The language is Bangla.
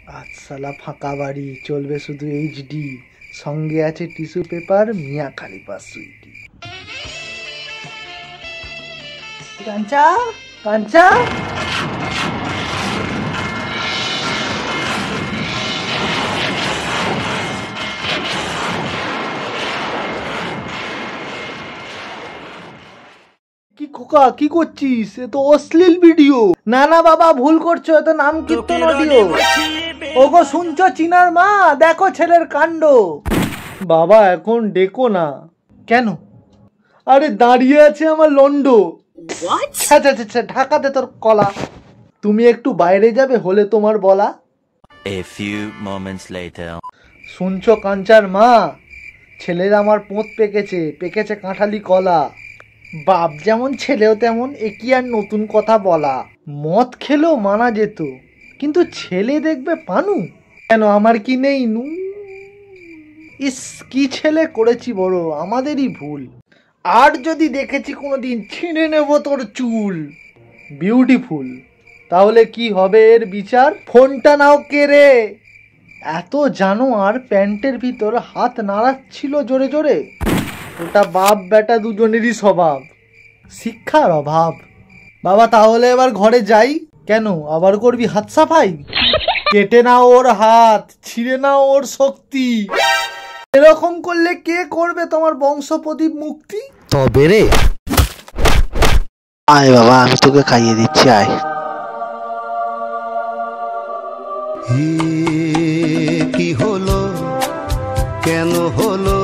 আজ সালা ফাঁকা বাড়ি, চলবে শুধু এইচডি, সঙ্গে আছে টিস্যু পেপার, মিয়া খালিফা সুইটি। কাঞ্চা কাঞ্চা, কি খোকা কি করছিস? এ তো অশ্লীল ভিডিও। না না বাবা, ভুল করছো, এ তো নাম কীর্তন অডিও। ওগো শুনছো চিনার মা, দেখো ছেলের কাণ্ড। বাবা এখন ডেকো না। কেন? আরে দাঁড়িয়ে আছে আমার লন্ড। ঢাকাতে তোর কলা। তুমি একটু বাইরে যাবে, হলে তোমার বলা। A few moments later. শুনছো কাঞ্চার মা, ছেলের আমার পোঁত পেকেছে, পেকেছে কাঁঠালি কলা। বাপ যেমন ছেলেও তেমন, এ কি আর নতুন কথা বলা। মদ খেলেও মানা যেত, কিন্তু ছেলে দেখবে পানু। কেন আমার কি নেই নু? ইস কি ছেলে করেছি বড়, আমাদেরই ভুল। আর যদি দেখেছি কোনোদিন, ছিঁড়ে নেব তোর চুল। বিউটিফুল। তাহলে কি হবে এর বিচার? ফোনটা নাও কেড়ে। এত জানোয়ার প্যান্টের ভিতর হাত নাড়াচ্ছিল জোরে জোরে। ওটা বাপ বেটা দুজনেরই স্বভাব, শিক্ষার অভাব। বাবা তাহলে এবার ঘরে যাই। কেন আবার করবি হাত সাফাই? কেটে নাও ওর হাত, ছিঁড়ে নাও ওর শক্তি। এরকম করলে কে করবে তোমার বংশ প্রদীপ মুক্তি? তবে রে, আয় বাবা আমি তোকে খাইয়ে দিচ্ছি, আয়। কি হলো, কেন হলো?